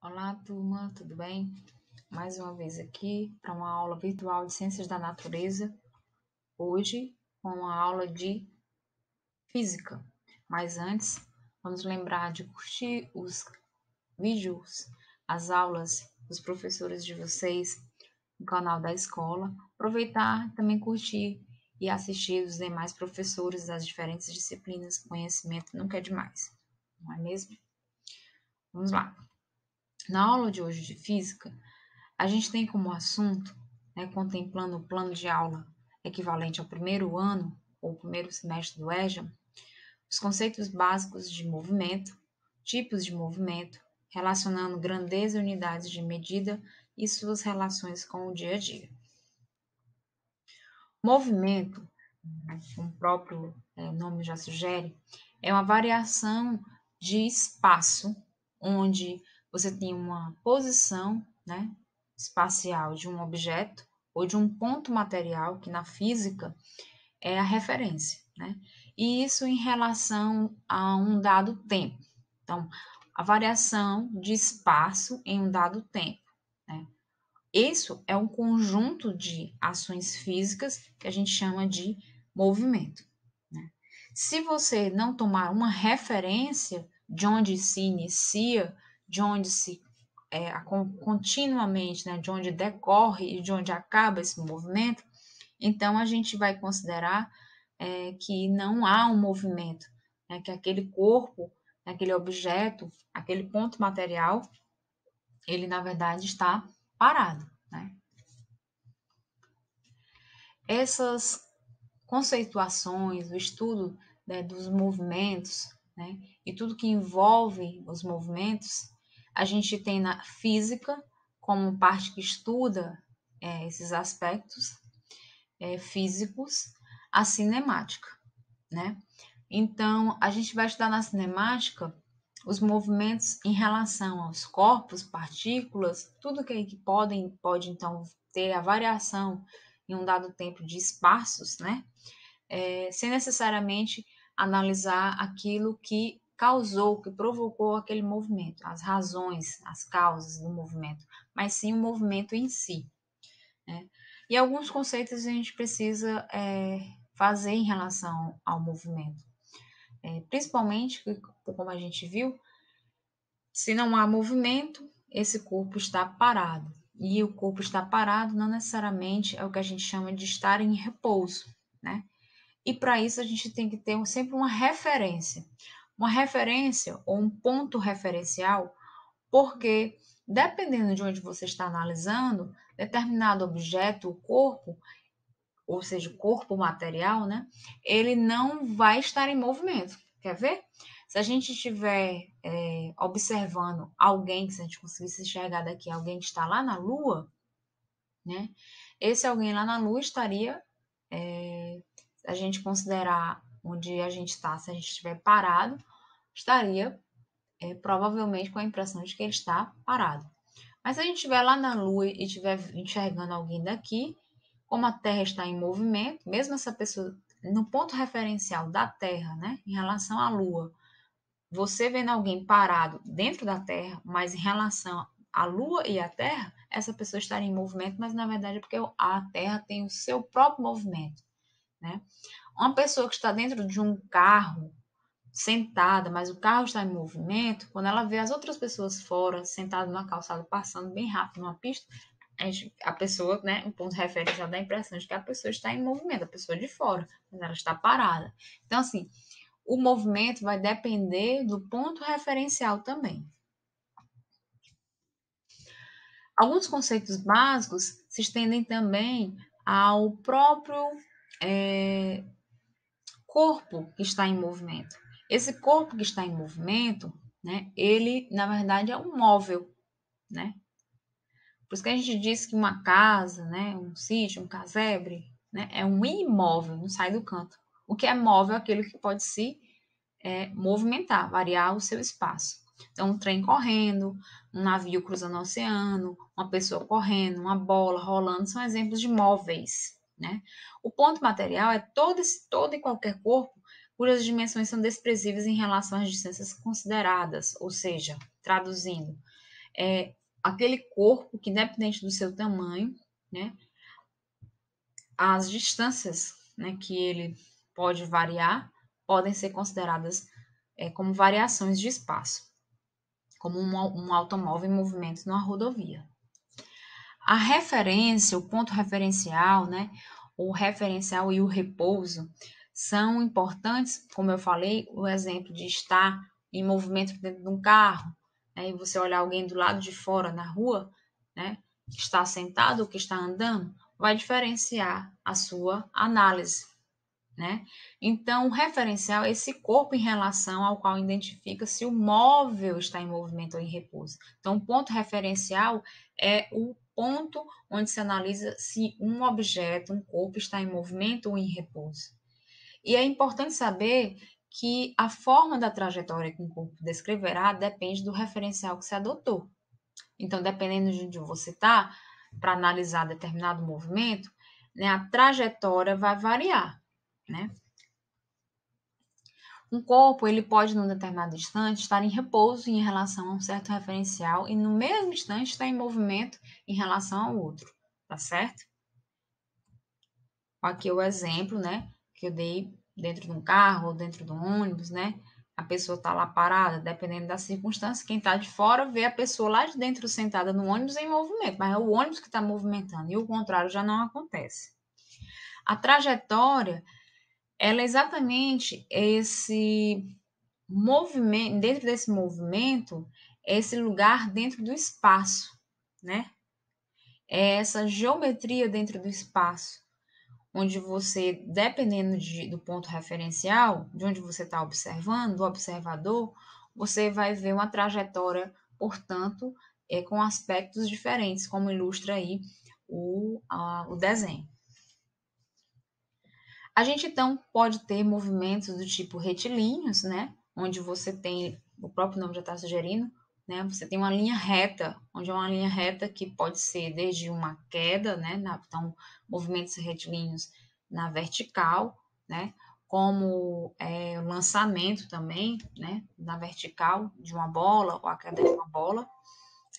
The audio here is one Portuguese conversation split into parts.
Olá, turma, tudo bem? Mais uma vez aqui para uma aula virtual de Ciências da Natureza, hoje com a aula de Física. Mas antes, vamos lembrar de curtir os vídeos, as aulas dos professores de vocês no canal da escola, aproveitar também curtir e assistir os demais professores das diferentes disciplinas. Conhecimento nunca é demais, não é mesmo? Vamos lá. Na aula de hoje de Física, a gente tem como assunto, contemplando o plano de aula equivalente ao primeiro ano ou primeiro semestre do EJA, os conceitos básicos de movimento, tipos de movimento, relacionando grandeza e unidades de medida e suas relações com o dia a dia. Movimento, como o próprio nome já sugere, é uma variação de espaço onde você tem uma posição, espacial de um objeto ou de um ponto material, que na física é a referência, E isso em relação a um dado tempo. Então, a variação de espaço em um dado tempo, Isso é um conjunto de ações físicas que a gente chama de movimento. Se você não tomar uma referência de onde se inicia, de onde se continuamente, de onde decorre e de onde acaba esse movimento, então a gente vai considerar que não há um movimento, que aquele corpo, aquele objeto, aquele ponto material, ele na verdade está parado. Essas conceituações, o estudo dos movimentos, e tudo que envolve os movimentos, a gente tem na física como parte que estuda esses aspectos físicos, a cinemática, Então, a gente vai estudar na cinemática os movimentos em relação aos corpos, partículas, tudo que pode então ter a variação em um dado tempo de espaços, sem necessariamente analisar aquilo que causou, que provocou aquele movimento, as razões, as causas do movimento, mas sim o movimento em si. E alguns conceitos a gente precisa fazer em relação ao movimento. Principalmente, como a gente viu, se não há movimento, esse corpo está parado. E o corpo está parado não necessariamente é o que a gente chama de estar em repouso, E para isso a gente tem que ter sempre uma referência ou um ponto referencial, porque dependendo de onde você está analisando, determinado objeto, o corpo, ou seja, o corpo material, ele não vai estar em movimento. Quer ver? Se a gente estiver observando alguém, se a gente conseguisse enxergar daqui, alguém que está lá na Lua, esse alguém lá na Lua estaria, a gente considerar onde a gente está, se a gente estiver parado, estaria provavelmente com a impressão de que ele está parado. Mas se a gente estiver lá na Lua e estiver enxergando alguém daqui, como a Terra está em movimento, mesmo essa pessoa no ponto referencial da Terra, em relação à Lua, você vendo alguém parado dentro da Terra, mas em relação à Lua e à Terra, essa pessoa estaria em movimento, mas na verdade é porque a Terra tem o seu próprio movimento. Uma pessoa que está dentro de um carro, sentada, mas o carro está em movimento, quando ela vê as outras pessoas fora, sentadas numa calçada, passando bem rápido numa pista, a pessoa, um ponto de referência dá a impressão de que a pessoa está em movimento, a pessoa de fora, mas ela está parada. Então, assim, o movimento vai depender do ponto referencial também. Alguns conceitos básicos se estendem também ao próprio corpo que está em movimento. Esse corpo que está em movimento, ele, na verdade, é um móvel, Por isso que a gente diz que uma casa, um sítio, um casebre, é um imóvel, não sai do canto. O que é móvel é aquilo que pode se movimentar, variar o seu espaço. Então, um trem correndo, um navio cruzando o oceano, uma pessoa correndo, uma bola rolando, são exemplos de móveis, O ponto material é todo e qualquer corpo cujas dimensões são desprezíveis em relação às distâncias consideradas, ou seja, traduzindo, é aquele corpo que, independente do seu tamanho, né, as distâncias, né, que ele pode variar podem ser consideradas como variações de espaço, como um automóvel em movimento numa rodovia. A referência, o ponto referencial, né, o referencial e o repouso são importantes, como eu falei, o exemplo de estar em movimento dentro de um carro, né, e você olhar alguém do lado de fora na rua, né, que está sentado ou que está andando, vai diferenciar a sua análise, né? Então, o referencial é esse corpo em relação ao qual identifica se o móvel está em movimento ou em repouso. Então, o ponto referencial é o ponto onde se analisa se um objeto, um corpo, está em movimento ou em repouso. E é importante saber que a forma da trajetória que um corpo descreverá depende do referencial que se adotou. Então, dependendo de onde você está, para analisar determinado movimento, né, a trajetória vai variar, né? Um corpo, ele pode, num determinado instante, estar em repouso em relação a um certo referencial e, no mesmo instante, estar em movimento em relação ao outro, tá certo? Aqui o exemplo, né, que eu dei dentro de um carro ou dentro de um ônibus, né? A pessoa está lá parada, dependendo da circunstância, quem está de fora vê a pessoa lá de dentro sentada no ônibus em movimento, mas é o ônibus que está movimentando, e o contrário já não acontece. A trajetória, ela é exatamente esse movimento, dentro desse movimento, é esse lugar dentro do espaço, né? É essa geometria dentro do espaço, onde você, dependendo do ponto referencial, de onde você está observando, do observador, você vai ver uma trajetória, portanto, com aspectos diferentes, como ilustra aí o desenho. A gente, então, pode ter movimentos do tipo retilíneos, né? Onde você tem, o próprio nome já está sugerindo, né? Você tem uma linha reta, onde é uma linha reta que pode ser desde uma queda, né? Então, movimentos retilíneos na vertical, né? Como o lançamento também, né? Na vertical de uma bola ou a queda de uma bola.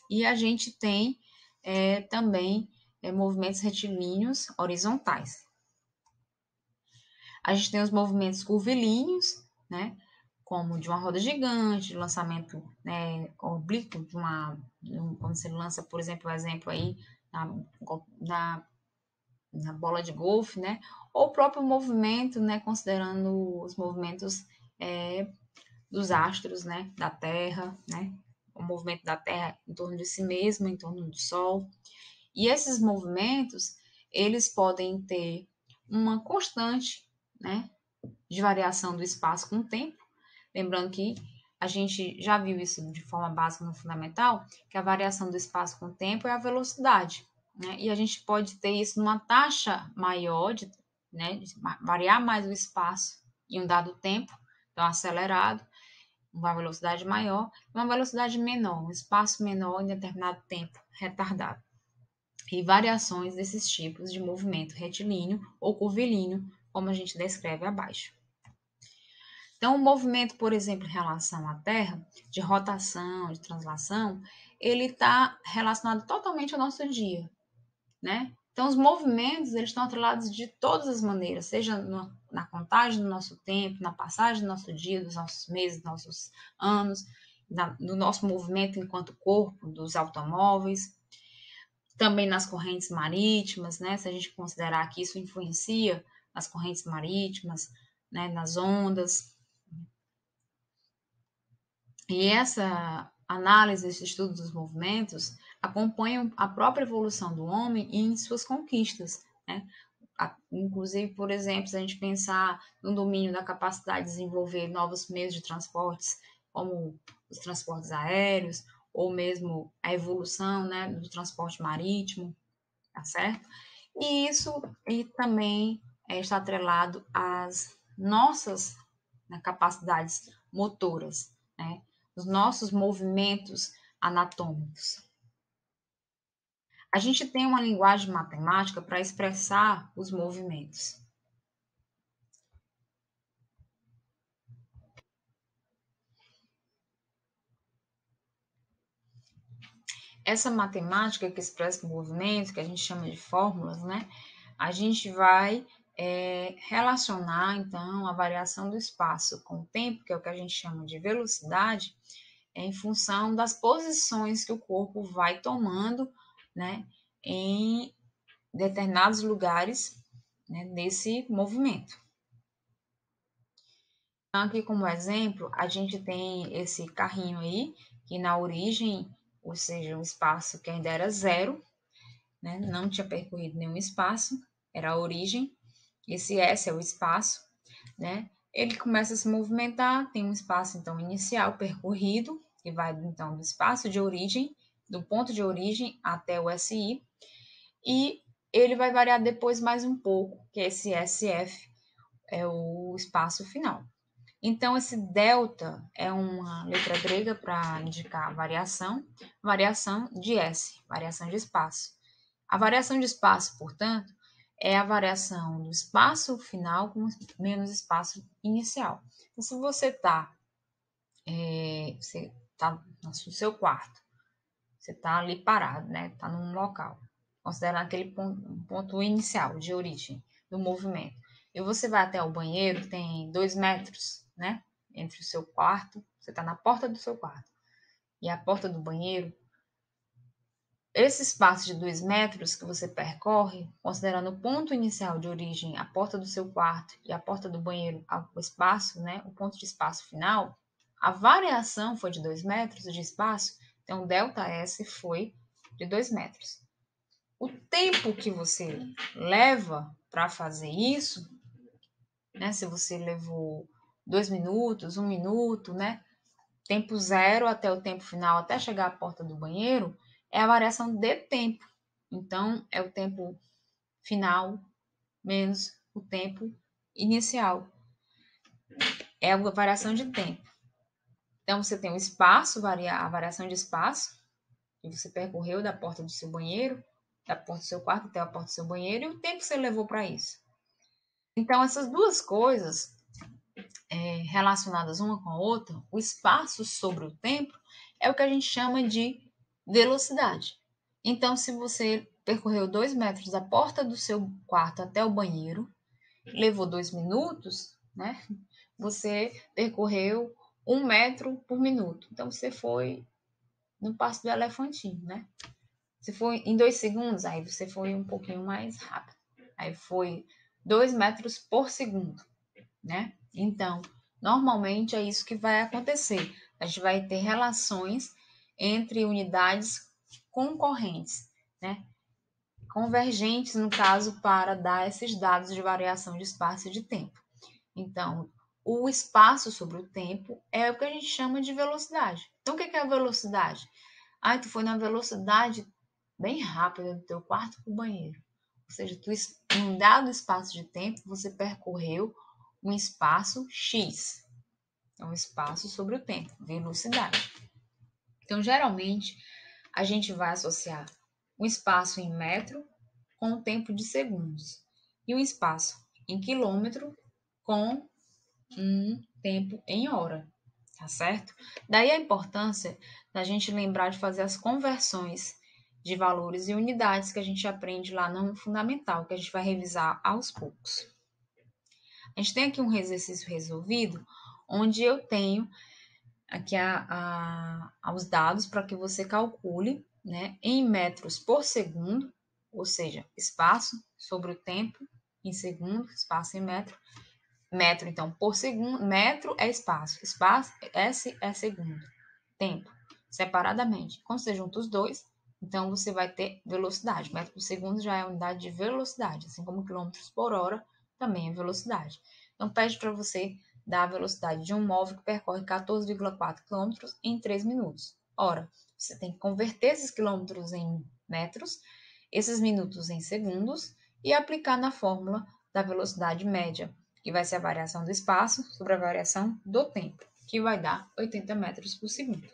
E a gente tem também movimentos retilíneos horizontais. A gente tem os movimentos curvilíneos, né? Como de uma roda gigante, de lançamento, né, oblíquo, quando você lança, por exemplo, aí na, na bola de golfe, né? Ou o próprio movimento, né? Considerando os movimentos dos astros, né? Da Terra, né? O movimento da Terra em torno de si mesma, em torno do Sol. E esses movimentos, eles podem ter uma constante, né? De variação do espaço com o tempo. Lembrando que a gente já viu isso de forma básica no fundamental, que a variação do espaço com o tempo é a velocidade, né? E a gente pode ter isso numa taxa maior, né, de variar mais o espaço em um dado tempo, então acelerado, uma velocidade maior, uma velocidade menor, um espaço menor em determinado tempo, retardado. E variações desses tipos de movimento retilíneo ou curvilíneo, como a gente descreve abaixo. Então, o movimento, por exemplo, em relação à Terra, de rotação, de translação, ele está relacionado totalmente ao nosso dia, né? Então, os movimentos, eles estão atrelados de todas as maneiras, seja na contagem do nosso tempo, na passagem do nosso dia, dos nossos meses, dos nossos anos, do nosso movimento enquanto corpo, dos automóveis, também nas correntes marítimas, né? Se a gente considerar que isso influencia nas correntes marítimas, né? Nas ondas. E essa análise, esse estudo dos movimentos, acompanham a própria evolução do homem em suas conquistas, né? Inclusive, por exemplo, se a gente pensar no domínio da capacidade de desenvolver novos meios de transportes, como os transportes aéreos, ou mesmo a evolução, né, do transporte marítimo, tá certo? E isso também está atrelado às nossas, né, capacidades motoras, né? Os nossos movimentos anatômicos. A gente tem uma linguagem matemática para expressar os movimentos. essa matemática que expressa o movimento, que a gente chama de fórmulas, né? A gente vai relacionar, então, a variação do espaço com o tempo, que é o que a gente chama de velocidade, em função das posições que o corpo vai tomando, né, em determinados lugares, né, desse movimento. Então, aqui como exemplo, a gente tem esse carrinho aí, que na origem, ou seja, um espaço que ainda era zero, né, não tinha percorrido nenhum espaço, era a origem. Esse S é o espaço, né? Ele começa a se movimentar, tem um espaço, então, inicial percorrido, que vai, então, do espaço de origem, do ponto de origem até o SI, e ele vai variar depois mais um pouco, que esse SF é o espaço final. Então, esse delta é uma letra grega para indicar variação de S, variação de espaço. A variação de espaço, portanto, é a variação do espaço final com menos espaço inicial. Então, se você está no seu quarto, você está ali parado, né? Está num local, considerando aquele ponto inicial de origem do movimento. E você vai até o banheiro, que tem 2 metros, né? Entre o seu quarto, você está na porta do seu quarto e a porta do banheiro. Esse espaço de 2 metros que você percorre, considerando o ponto inicial de origem, a porta do seu quarto e a porta do banheiro, o espaço, né, o ponto de espaço final, a variação foi de 2 metros de espaço, então ΔS foi de 2 metros. O tempo que você leva para fazer isso, né, se você levou 2 minutos, 1 minuto, né, tempo zero até o tempo final, até chegar à porta do banheiro, é a variação de tempo. Então, é o tempo final menos o tempo inicial. É a variação de tempo. Então, você tem o espaço, a variação de espaço, que você percorreu da porta do seu banheiro, da porta do seu quarto até a porta do seu banheiro, e o tempo que você levou para isso. Então, essas duas coisas relacionadas uma com a outra, o espaço sobre o tempo, é o que a gente chama de velocidade. Então, se você percorreu 2 metros da porta do seu quarto até o banheiro, levou 2 minutos, né? Você percorreu 1 metro por minuto. Então, você foi no passo do elefantinho, né? Se foi em 2 segundos, aí você foi um pouquinho mais rápido. Aí foi 2 metros por segundo, né? Então, normalmente é isso que vai acontecer. A gente vai ter relações entre unidades concorrentes, né? Convergentes, no caso, para dar esses dados de variação de espaço e de tempo. Então, o espaço sobre o tempo é o que a gente chama de velocidade. Então, o que é a velocidade? Ah, tu foi na velocidade bem rápida do teu quarto para o banheiro. Ou seja, em um dado espaço de tempo, você percorreu um espaço X. É um espaço sobre o tempo, velocidade. Então, geralmente, a gente vai associar um espaço em metro com o tempo de segundos e um espaço em quilômetro com um tempo em hora, tá certo? Daí a importância da gente lembrar de fazer as conversões de valores e unidades que a gente aprende lá no fundamental, que a gente vai revisar aos poucos. A gente tem aqui um exercício resolvido, onde eu tenho aqui os dados para que você calcule, né, em metros por segundo, ou seja, espaço sobre o tempo em segundo, espaço em metro. Metro, então, por segundo, metro é espaço, S é segundo, tempo, separadamente. Quando você junta os dois, então você vai ter velocidade. Metro por segundo já é a unidade de velocidade, assim como quilômetros por hora também é velocidade. Então, pede para você dar a velocidade de um móvel que percorre 14,4 km em 3 minutos. Ora, você tem que converter esses quilômetros em metros, esses minutos em segundos e aplicar na fórmula da velocidade média, que vai ser a variação do espaço sobre a variação do tempo, que vai dar 80 metros por segundo.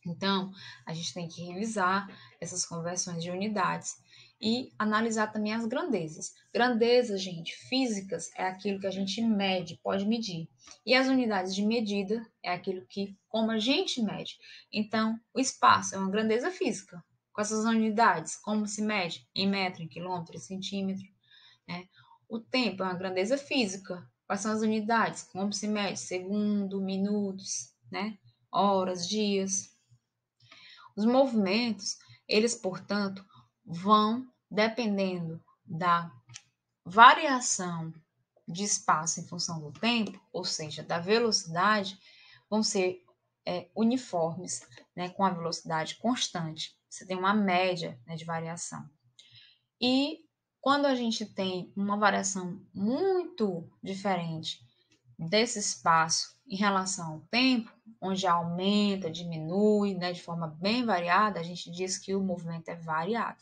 Então, a gente tem que revisar essas conversões de unidades e analisar também as grandezas. Grandezas, gente, físicas é aquilo que a gente mede, pode medir. E as unidades de medida é aquilo que, como a gente mede. Então, o espaço é uma grandeza física. Com essas unidades, como se mede? Em metro, em quilômetro, em centímetro, né? O tempo é uma grandeza física. Quais são as unidades? Como se mede? Segundo, minutos, né? Horas, dias. Os movimentos, eles, portanto, vão dependendo da variação de espaço em função do tempo, ou seja, da velocidade, vão ser uniformes, né, com a velocidade constante. Você tem uma média, né, de variação. E quando a gente tem uma variação muito diferente desse espaço em relação ao tempo, onde aumenta, diminui, né, de forma bem variada, a gente diz que o movimento é variado.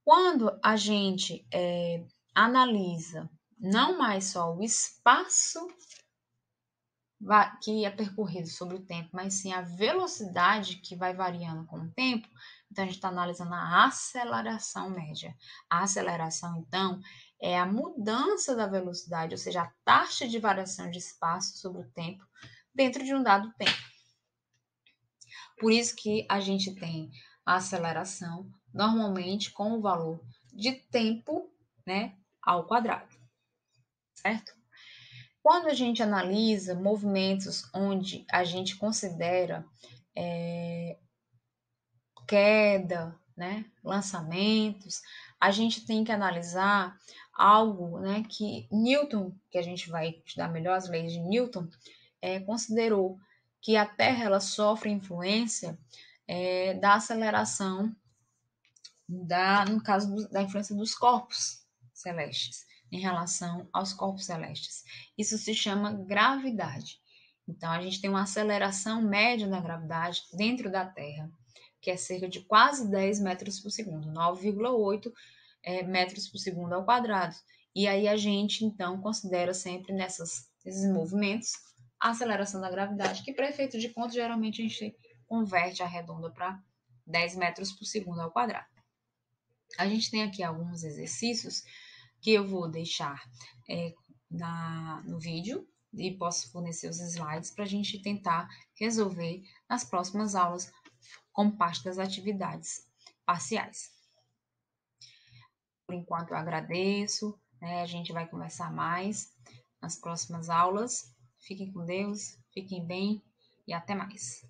Quando a gente analisa não mais só o espaço que é percorrido sobre o tempo, mas sim a velocidade que vai variando com o tempo, então a gente está analisando a aceleração média. A aceleração, então, é a mudança da velocidade, ou seja, a taxa de variação de espaço sobre o tempo dentro de um dado tempo. Por isso que a gente tem a aceleração normalmente com o valor de tempo, né, ao quadrado, certo? Quando a gente analisa movimentos onde a gente considera queda, né, lançamentos, a gente tem que analisar algo, né, que Newton, que a gente vai estudar melhor as leis de Newton, considerou que a Terra ela sofre influência da aceleração no caso da influência dos corpos celestes em relação aos corpos celestes. Isso se chama gravidade. Então, a gente tem uma aceleração média da gravidade dentro da Terra, que é cerca de quase 10 metros por segundo, 9,8 metros por segundo ao quadrado. E aí a gente, então, considera sempre nesses movimentos a aceleração da gravidade, que para efeito de conta, geralmente a gente converte a redonda para 10 metros por segundo ao quadrado. A gente tem aqui alguns exercícios que eu vou deixar no vídeo e posso fornecer os slides para a gente tentar resolver nas próximas aulas como parte das atividades parciais. Por enquanto eu agradeço, né? A gente vai conversar mais nas próximas aulas. Fiquem com Deus, fiquem bem e até mais.